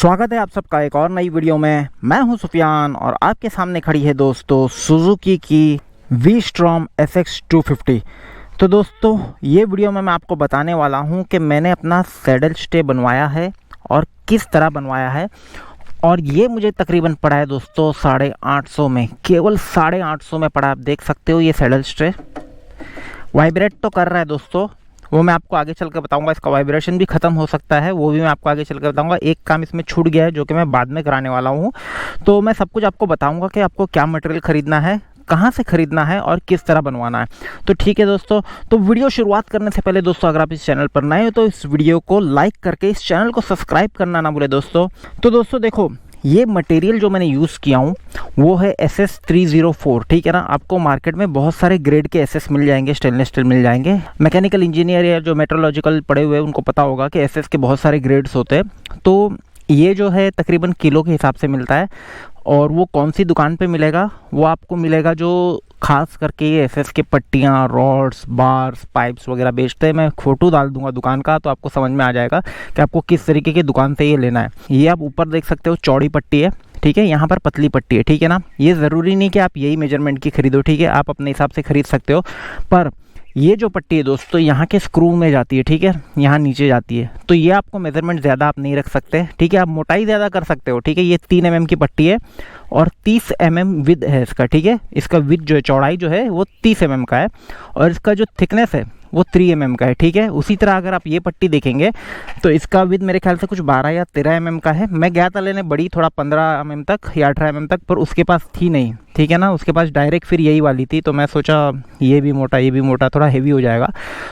स्वागत है आप सबका एक और नई वीडियो में। मैं हूं सुफियान और आपके सामने खड़ी है दोस्तों सुजुकी की V-Strom SX 250। तो दोस्तों ये वीडियो में मैं आपको बताने वाला हूं कि मैंने अपना सैडल स्टे बनवाया है और किस तरह बनवाया है। और ये मुझे तकरीबन पड़ा है दोस्तों 850 में, केवल 850 में पड़ा। आप देख सकते हो ये सैडल स्टे वाइब्रेट तो कर रहा है दोस्तों, वो मैं आपको आगे चल कर बताऊंगा। इसका वाइब्रेशन भी ख़त्म हो सकता है, वो भी मैं आपको आगे चल कर बताऊंगा। एक काम इसमें छूट गया है जो कि मैं बाद में कराने वाला हूँ। तो मैं सब कुछ आपको बताऊंगा कि आपको क्या मटेरियल ख़रीदना है, कहाँ से ख़रीदना है और किस तरह बनवाना है। तो ठीक है दोस्तों, तो वीडियो शुरुआत करने से पहले दोस्तों अगर आप इस चैनल पर नए हो तो इस वीडियो को लाइक करके इस चैनल को सब्सक्राइब करना ना भूले दोस्तों। तो दोस्तों देखो, ये मटेरियल जो मैंने यूज़ किया हूँ वो है SS 304, ठीक है ना। आपको मार्केट में बहुत सारे ग्रेड के SS मिल जाएंगे, स्टेनलेस स्टील मिल जाएंगे। मैकेनिकल इंजीनियर या जो मेट्रोलॉजिकल पढ़े हुए हैं उनको पता होगा कि SS के बहुत सारे ग्रेड्स होते हैं। तो ये जो है तकरीबन किलो के हिसाब से मिलता है। और वो कौन सी दुकान पे मिलेगा, वो आपको मिलेगा जो खास करके ये SS के पट्टियाँ, रॉड्स, बार्स, पाइप्स वगैरह बेचते हैं। मैं फ़ोटो डाल दूंगा दुकान का तो आपको समझ में आ जाएगा कि आपको किस तरीके की दुकान से ये लेना है। ये आप ऊपर देख सकते हो चौड़ी पट्टी है, ठीक है। यहाँ पर पतली पट्टी है, ठीक है ना। ये ज़रूरी नहीं कि आप यही मेजरमेंट की खरीदो, ठीक है। आप अपने हिसाब से खरीद सकते हो। पर ये जो पट्टी है दोस्तों यहाँ के स्क्रू में जाती है, ठीक है, यहाँ नीचे जाती है। तो ये आपको मेजरमेंट ज़्यादा आप नहीं रख सकते, ठीक है। आप मोटाई ज़्यादा कर सकते हो, ठीक है। ये 3 mm की पट्टी है और 30 mm विद है इसका, ठीक है। इसका विद जो है, चौड़ाई जो है वो 30 mm का है और इसका जो थिकनेस है वो 3 mm का है, ठीक है। उसी तरह अगर आप ये पट्टी देखेंगे तो इसका विद मेरे ख्याल से कुछ 12 या 13 mm का है। मैं गया था लेने बड़ी थोड़ा 15 mm तक या 18 mm तक, पर उसके पास थी नहीं, ठीक है ना। उसके पास डायरेक्ट फिर यही वाली थी। तो मैं सोचा ये भी मोटा थोड़ा हेवी हो जाएगा,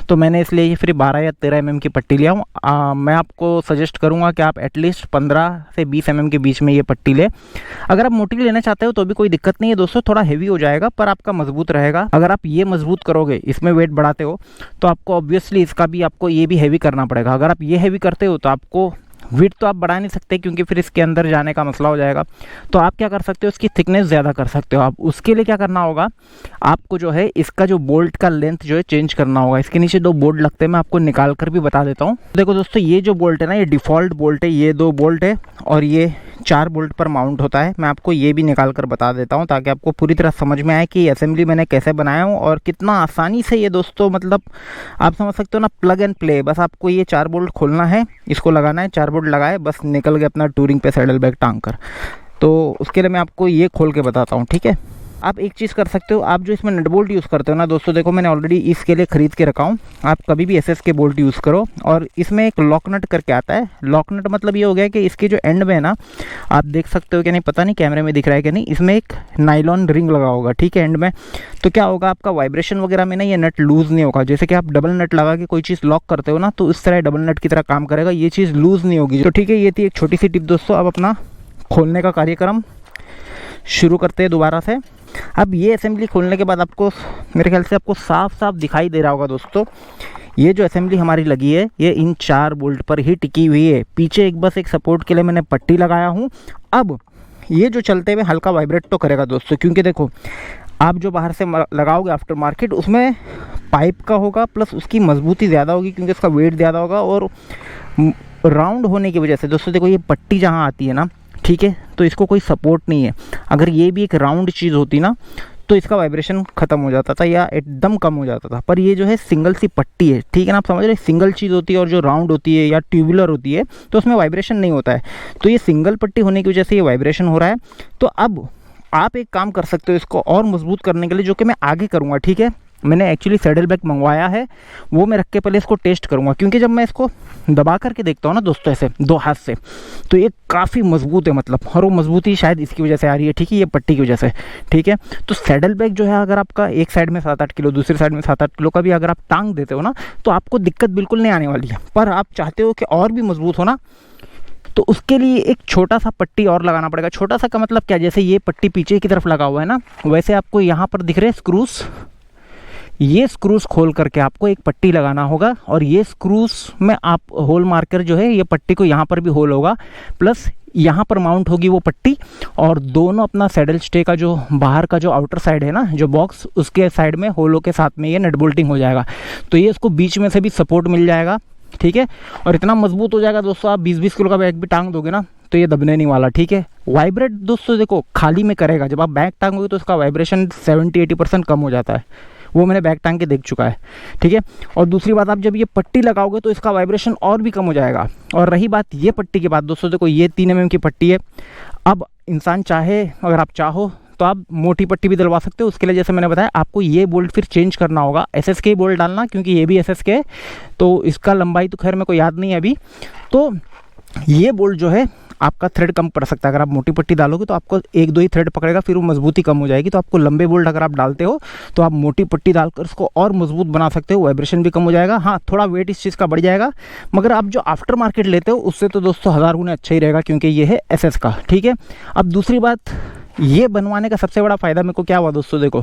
तो मैंने इसलिए ये फिर 12 या 13 mm की पट्टी लिया हूँ। मैं आपको सजेस्ट करूँगा कि आप एटलीस्ट 15 से 20 mm के बीच में ये पट्टी ले। अगर आप मोटी लेना चाहते हो तो भी कोई दिक्कत नहीं है दोस्तों, थोड़ा हेवी हो जाएगा पर आपका मजबूत रहेगा। अगर आप ये मजबूत करोगे, इसमें वेट बढ़ाते हो, तो आपको ऑब्वियसली इसका भी आपको ये भी हेवी करना पड़ेगा। अगर आप ये हेवी करते हो तो आपको वेट तो आप बढ़ा नहीं सकते क्योंकि फिर इसके अंदर जाने का मसला हो जाएगा। तो आप क्या कर सकते हो, इसकी थिकनेस ज़्यादा कर सकते हो। आप उसके लिए क्या करना होगा, आपको जो है इसका जो बोल्ट का लेंथ जो है चेंज करना होगा। इसके नीचे 2 बोल्ट लगते हैं, मैं आपको निकाल कर भी बता देता हूँ। देखो दोस्तों, ये जो बोल्ट है ना, ये डिफ़ॉल्ट बोल्ट है। ये 2 बोल्ट है और ये 4 बोल्ट पर माउंट होता है। मैं आपको ये भी निकाल कर बता देता हूँ ताकि आपको पूरी तरह समझ में आए कि असेंबली मैंने कैसे बनाया हूँ और कितना आसानी से ये दोस्तों, मतलब आप समझ सकते हो ना, प्लग एंड प्ले। बस आपको ये 4 बोल्ट खोलना है, इसको लगाना है, 4 बोल्ट लगाए, बस निकल गए अपना टूरिंग पे सैडल बैग टांग कर। तो उसके लिए मैं आपको ये खोल के बताता हूँ, ठीक है। आप एक चीज़ कर सकते हो, आप जो इसमें नट बोल्ट यूज़ करते हो ना दोस्तों, देखो मैंने ऑलरेडी इसके लिए ख़रीद के रखा हूँ। आप कभी भी SS के बोल्ट यूज़ करो। और इसमें एक लॉक नट करके आता है। लॉक नट मतलब ये हो गया कि इसके जो एंड में है ना, आप देख सकते हो कि नहीं, पता नहीं कैमरे में दिख रहा है कि नहीं, इसमें एक नाइलॉन रिंग लगा होगा, ठीक है, एंड में। तो क्या होगा, आपका वाइब्रेशन वगैरह में ना ये नट लूज़ नहीं होगा। जैसे कि आप डबल नट लगा के कोई चीज़ लॉक करते हो ना, तो इस तरह डबल नट की तरह काम करेगा, ये चीज़ लूज़ नहीं होगी। तो ठीक है, ये थी एक छोटी सी टिप दोस्तों। अब अपना खोलने का कार्यक्रम शुरू करते हैं दोबारा से। अब ये असेंबली खोलने के बाद आपको, मेरे ख्याल से आपको साफ साफ दिखाई दे रहा होगा दोस्तों, ये जो असेंबली हमारी लगी है ये इन 4 बोल्ट पर ही टिकी हुई है। पीछे बस एक सपोर्ट के लिए मैंने पट्टी लगाया हूँ। अब ये जो चलते हुए हल्का वाइब्रेट तो करेगा दोस्तों, क्योंकि देखो आप जो बाहर से लगाओगे आफ्टर मार्केट, उसमें पाइप का होगा प्लस उसकी मजबूती ज़्यादा होगी क्योंकि उसका वेट ज़्यादा होगा। और राउंड होने की वजह से दोस्तों देखो, ये पट्टी जहाँ आती है ना, ठीक है, तो इसको कोई सपोर्ट नहीं है। अगर ये भी एक राउंड चीज़ होती ना तो इसका वाइब्रेशन ख़त्म हो जाता था या एकदम कम हो जाता था। पर ये जो है सिंगल सी पट्टी है, ठीक है ना, आप समझ रहे, सिंगल चीज़ होती है और जो राउंड होती है या ट्यूबुलर होती है तो उसमें वाइब्रेशन नहीं होता है। तो ये सिंगल पट्टी होने की वजह से ये वाइब्रेशन हो रहा है। तो अब आप एक काम कर सकते हो इसको और मजबूत करने के लिए, जो कि मैं आगे करूँगा, ठीक है। मैंने एक्चुअली सैडल बैग मंगवाया है, वो मैं रख के पहले इसको टेस्ट करूँगा, क्योंकि जब मैं इसको दबा करके देखता हूँ ना दोस्तों ऐसे 2 हाथ से, तो ये काफ़ी मजबूत है, मतलब। और वो मजबूती शायद इसकी वजह से आ रही है, ठीक है, ये पट्टी की वजह से, ठीक है। तो सैडल बैग जो है, अगर आपका एक साइड में 7-8 किलो, दूसरी साइड में 7-8 किलो का भी अगर आप टांग देते हो ना, तो आपको दिक्कत बिल्कुल नहीं आने वाली है। पर आप चाहते हो कि और भी मजबूत हो ना, तो उसके लिए एक छोटा सा पट्टी और लगाना पड़ेगा। छोटा सा का मतलब क्या, जैसे ये पट्टी पीछे की तरफ लगा हुआ है ना, वैसे आपको यहाँ पर दिख रहे हैं स्क्रूज, ये स्क्रूज खोल करके आपको एक पट्टी लगाना होगा। और ये स्क्रूज में आप होल मार्कर जो है, ये पट्टी को यहाँ पर भी होल होगा, प्लस यहाँ पर माउंट होगी वो पट्टी। और दोनों अपना सैडल स्टे का जो बाहर का जो आउटर साइड है ना, जो बॉक्स, उसके साइड में होलों के साथ में ये नट बोल्टिंग हो जाएगा। तो ये इसको बीच में से भी सपोर्ट मिल जाएगा, ठीक है। और इतना मजबूत हो जाएगा दोस्तों, आप 20-20 किलो का बैग भी टांग दोगे ना तो ये दबने नहीं वाला, ठीक है। वाइब्रेट दोस्तों देखो खाली में करेगा, जब आप बैग टांगोगे तो उसका वाइब्रेशन 70-80% कम हो जाता है, वो मैंने बैग टांग के देख चुका है, ठीक है। और दूसरी बात, आप जब ये पट्टी लगाओगे तो इसका वाइब्रेशन और भी कम हो जाएगा। और रही बात ये पट्टी की बात दोस्तों, देखो ये 3 mm की पट्टी है। अब इंसान चाहे, अगर आप चाहो तो आप मोटी पट्टी भी डलवा सकते हो। उसके लिए जैसे मैंने बताया आपको ये बोल्ट फिर चेंज करना होगा, SSK बोल्ट डालना, क्योंकि ये भी SSK है। तो इसका लंबाई तो खैर मेरे को याद नहीं है अभी। तो ये बोल्ट जो है आपका थ्रेड कम पड़ सकता है। अगर आप मोटी पट्टी डालोगे तो आपको 1-2 ही थ्रेड पकड़ेगा, फिर वो मजबूती कम हो जाएगी। तो आपको लंबे बोल्ट अगर आप डालते हो तो आप मोटी पट्टी डालकर उसको और मजबूत बना सकते हो, वाइब्रेशन भी कम हो जाएगा। हाँ, थोड़ा वेट इस चीज़ का बढ़ जाएगा, मगर आप जो आफ्टर मार्केट लेते हो उससे तो दोस्तों 1000 गुना अच्छा ही रहेगा, क्योंकि ये है SS का, ठीक है। अब दूसरी बात, ये बनवाने का सबसे बड़ा फ़ायदा मेरे को क्या हुआ दोस्तों, देखो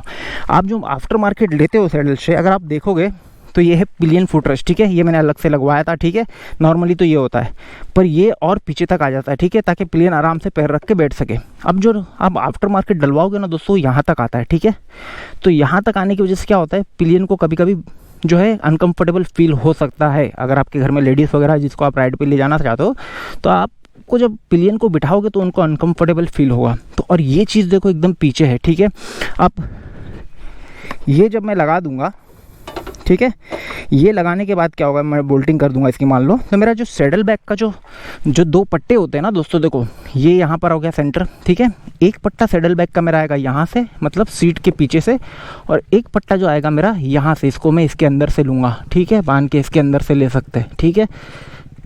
आप जो आफ्टर मार्केट लेते हो सैडल से, अगर आप देखोगे तो ये है पिलियन फुटरेस्ट, ठीक है। ये मैंने अलग से लगवाया था, ठीक है। नॉर्मली तो ये होता है, पर ये और पीछे तक आ जाता है, ठीक है, ताकि पिलियन आराम से पैर रख के बैठ सके। अब जो आप आफ्टर मार्केट डलवाओगे ना दोस्तों, यहाँ तक आता है, ठीक है। तो यहाँ तक आने की वजह से क्या होता है, पिलियन को कभी कभी जो है अनकम्फर्टेबल फील हो सकता है। अगर आपके घर में लेडीज़ वगैरह जिसको आप राइड पे ले जाना चाहते हो, तो आपको जब पिलियन को बिठाओगे तो उनको अनकम्फर्टेबल फील होगा। तो और ये चीज़ देखो एकदम पीछे है, ठीक है। अब ये जब मैं लगा दूंगा, ठीक है, ये लगाने के बाद क्या होगा, मैं बोल्टिंग कर दूंगा इसकी, मान लो। तो मेरा जो सैडल बैग का जो 2 पट्टे होते हैं ना दोस्तों, देखो ये यहाँ पर हो गया सेंटर, ठीक है। एक पट्टा सैडल बैग का मेरा आएगा यहाँ से, मतलब सीट के पीछे से, और एक पट्टा जो आएगा मेरा यहाँ से, इसको मैं इसके अंदर से लूँगा, ठीक है, बांध के इसके अंदर से ले सकते हैं, ठीक है।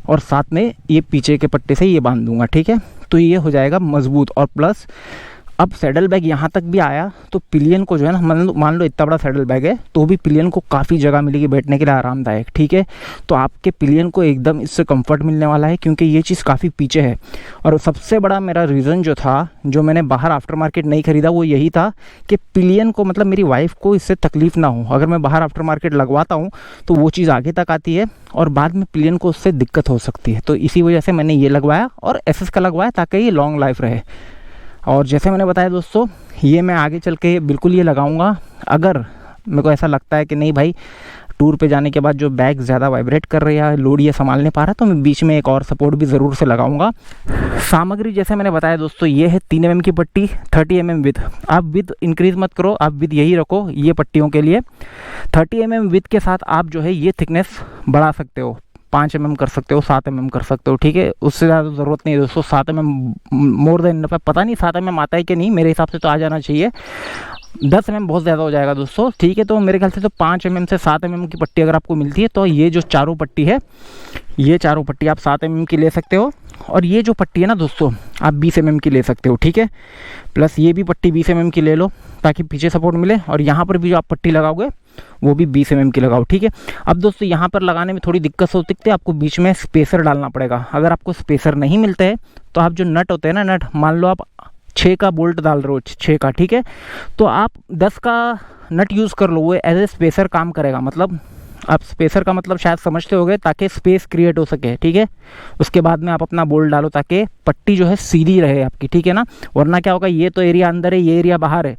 और साथ में ये पीछे के पट्टे से ये बांध दूंगा, ठीक है। तो ये हो जाएगा मजबूत। और प्लस अब सैडल बैग यहाँ तक भी आया तो पिलियन को जो है ना, मान लो इतना बड़ा सैडल बैग है तो भी पिलियन को काफ़ी जगह मिलेगी बैठने के लिए, आरामदायक, ठीक है। तो आपके पिलियन को एकदम इससे कंफर्ट मिलने वाला है, क्योंकि ये चीज़ काफ़ी पीछे है। और सबसे बड़ा मेरा रीज़न जो था, जो मैंने बाहर आफ्टर मार्केट नहीं खरीदा, वो यही था कि पिलियन को, मतलब मेरी वाइफ को इससे तकलीफ़ ना हो। अगर मैं बाहर आफ्टर मार्केट लगवाता हूँ तो वो चीज़ आगे तक आती है और बाद में पिलियन को उससे दिक्कत हो सकती है। तो इसी वजह से मैंने ये लगवाया और SS का लगवाया, ताकि ये लॉन्ग लाइफ रहे। और जैसे मैंने बताया दोस्तों, ये मैं आगे चल के बिल्कुल ये लगाऊंगा। अगर मेरे को ऐसा लगता है कि नहीं भाई, टूर पे जाने के बाद जो बैग ज़्यादा वाइब्रेट कर रही है, लोड ये संभाल नहीं पा रहा, तो मैं बीच में एक और सपोर्ट भी ज़रूर से लगाऊंगा। सामग्री जैसे मैंने बताया दोस्तों, ये है 3 mm की पट्टी, 30 mm विथ। आप विथ इंक्रीज़ मत करो, आप विथ यही रखो ये पट्टियों के लिए। 30 mm विथ के साथ आप जो है ये थिकनेस बढ़ा सकते हो, 5 mm कर सकते हो, 7 mm कर सकते हो, ठीक है। उससे ज़्यादा ज़रूरत नहीं है दोस्तों, 7 mm मोर देन, पता नहीं 7 mm आता है कि नहीं, मेरे हिसाब से तो आ जाना चाहिए। 10 mm बहुत ज़्यादा हो जाएगा दोस्तों, ठीक है। तो मेरे ख्याल से तो 5 mm से 7 mm की पट्टी अगर आपको मिलती है, तो ये जो चारों पट्टी है, ये चारों पट्टी आप 7 mm की ले सकते हो। और ये जो पट्टी है ना दोस्तों, आप 20 mm की ले सकते हो, ठीक है। प्लस ये भी पट्टी 20 mm की ले लो, ताकि पीछे सपोर्ट मिले। और यहाँ पर भी जो आप पट्टी लगाओगे वो भी 20 mm की लगाओ, ठीक है। अब दोस्तों यहाँ पर लगाने में थोड़ी दिक्कत हो सकती है, आपको बीच में स्पेसर डालना पड़ेगा। अगर आपको स्पेसर नहीं मिलते हैं तो आप जो नट होते हैं ना, नट मान लो आप 6 का बोल्ट डाल रहे हो, 6 का, ठीक है, तो आप 10 का नट यूज़ कर लो, वो एज ए स्पेसर काम करेगा। मतलब आप स्पेसर का मतलब शायद समझते होगे, ताकि स्पेस क्रिएट हो सके, ठीक है। उसके बाद में आप अपना बोल्ट डालो, ताकि पट्टी जो है सीधी रहे आपकी, ठीक है ना। वरना क्या होगा, ये तो एरिया अंदर है, ये एरिया बाहर है,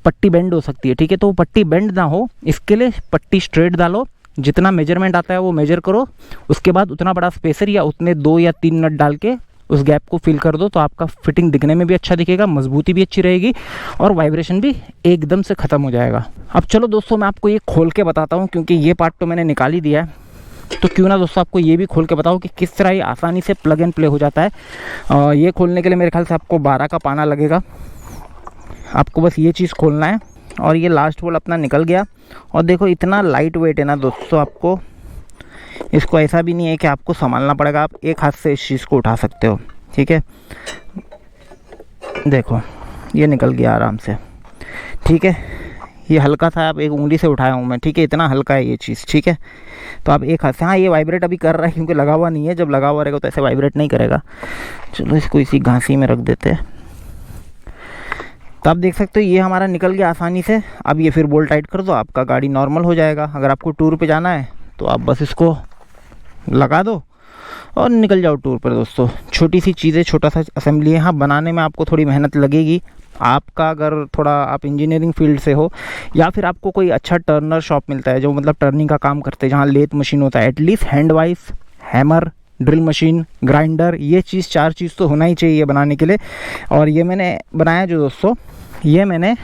पट्टी बेंड हो सकती है, ठीक है। तो पट्टी बेंड ना हो, इसके लिए पट्टी स्ट्रेट डालो, जितना मेजरमेंट आता है वो मेजर करो, उसके बाद उतना बड़ा स्पेसर या उतने 2 या 3 नट डाल के उस गैप को फिल कर दो, तो आपका फिटिंग दिखने में भी अच्छा दिखेगा, मजबूती भी अच्छी रहेगी और वाइब्रेशन भी एकदम से ख़त्म हो जाएगा। अब चलो दोस्तों, मैं आपको ये खोल के बताता हूँ, क्योंकि ये पार्ट तो मैंने निकाल ही दिया है, तो क्यों ना दोस्तों आपको ये भी खोल के बताओ कि किस तरह ये आसानी से प्लग एंड प्ले हो जाता है। ये खोलने के लिए मेरे ख्याल से आपको 12 का पाना लगेगा। आपको बस ये चीज़ खोलना है और ये लास्ट बोल्ट अपना निकल गया। और देखो इतना लाइट वेट है ना दोस्तों, आपको इसको ऐसा भी नहीं है कि आपको संभालना पड़ेगा, आप एक हाथ से इस चीज़ को उठा सकते हो, ठीक है। देखो ये निकल गया आराम से, ठीक है। ये हल्का सा आप एक उंगली से उठाया हूँ मैं, ठीक है, इतना हल्का है ये चीज़, ठीक है। तो आप एक हाथ से, हाँ ये वाइब्रेट अभी कर रहा है क्योंकि लगा हुआ नहीं है, जब लगा हुआ रहेगा तो ऐसे वाइब्रेट नहीं करेगा। चलो इसको इसी घांसी में रख देते हैं। तो आप देख सकते हो ये हमारा निकल गया आसानी से। अब ये फिर बोल्ट टाइट कर दो, आपका गाड़ी नॉर्मल हो जाएगा। अगर आपको टूर पे जाना है तो आप बस इसको लगा दो और निकल जाओ टूर पर दोस्तों। छोटी सी चीज़ें, छोटा सा असेंबली है। हाँ, बनाने में आपको थोड़ी मेहनत लगेगी। आपका अगर थोड़ा आप इंजीनियरिंग फील्ड से हो या फिर आपको कोई अच्छा टर्नर शॉप मिलता है जो मतलब टर्निंग का काम करते हैं, जहाँ लेथ मशीन होता है, at least hand wise hammer drill machine, grinder, ये चीज़ 4 चीज़ तो होना ही चाहिए बनाने के लिए। और ये मैंने बनाया जो दोस्तों, ये मैंने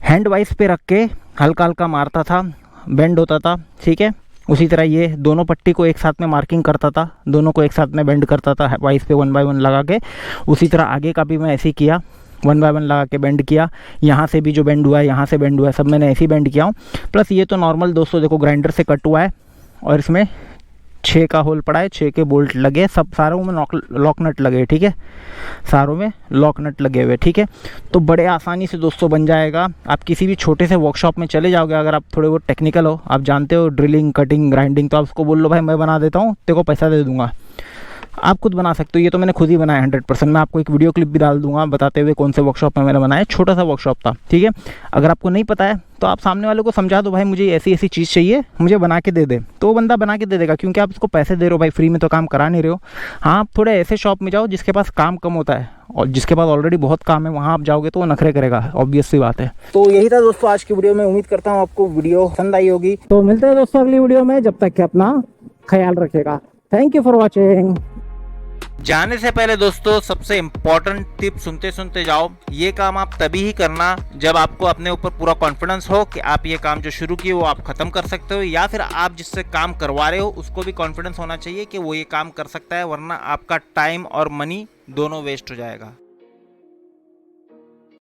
हैंड वाइस पे रख के हल्का हल्का मारता था, बेंड होता था, ठीक है। उसी तरह ये दोनों पट्टी को एक साथ में मार्किंग करता था, दोनों को एक साथ में बेंड करता था वाइस पे 1 बाय 1 लगा के। उसी तरह आगे का भी मैं ऐसे ही किया, 1 बाय 1 लगा के बेंड किया। यहाँ से भी जो बेंड हुआ है, यहाँ से बेंड हुआ है, सब मैंने ऐसे ही बेंड किया हूँ। प्लस ये तो नॉर्मल दोस्तों देखो ग्राइंडर से कट हुआ है और इसमें 6 का होल पड़ा है, 6 के बोल्ट लगे, सब सारों में लॉक नट लगे, ठीक है, सारों में लॉक नट लगे हुए, ठीक है। तो बड़े आसानी से दोस्तों बन जाएगा। आप किसी भी छोटे से वर्कशॉप में चले जाओगे, अगर आप थोड़े बहुत टेक्निकल हो, आप जानते हो ड्रिलिंग, कटिंग, ग्राइंडिंग, तो आप उसको बोल लो भाई मैं बना देता हूँ, तेरे को पैसा दे दूंगा, आप खुद बना सकते हो। ये तो मैंने खुद ही बनाया 100%। मैं आपको एक वीडियो क्लिप भी डाल दूंगा बताते हुए कौन से वर्कशॉप में मैंने बनाया, छोटा सा वर्कशॉप था, ठीक है। अगर आपको नहीं पता है तो आप सामने वाले को समझा दो भाई मुझे ऐसी ऐसी चीज़ चाहिए, मुझे बना के दे दे, तो वो बंदा बना के दे देगा, क्योंकि आप उसको पैसे दे रहे हो भाई, फ्री में तो काम करा नहीं रहे हो। हाँ, आप थोड़े ऐसे शॉप में जाओ जिसके पास काम कम होता है और जिसके पास ऑलरेडी बहुत काम है, वहाँ आप जाओगे तो वो नखरे करेगा, ऑब्वियस सी बात है। तो यही था दोस्तों आज की वीडियो में। उम्मीद करता हूँ आपको वीडियो पसंद आई होगी। तो मिलते हैं दोस्तों अगली वीडियो में, जब तक कि अपना ख्याल रखेगा। Thank you for watching. जाने से पहले दोस्तों सबसे इम्पोर्टेंट टिप सुनते सुनते जाओ। ये काम आप तभी ही करना जब आपको अपने ऊपर पूरा कॉन्फिडेंस हो कि आप ये काम जो शुरू किए वो आप खत्म कर सकते हो, या फिर आप जिससे काम करवा रहे हो उसको भी कॉन्फिडेंस होना चाहिए कि वो ये काम कर सकता है, वरना आपका टाइम और मनी दोनों वेस्ट हो जाएगा।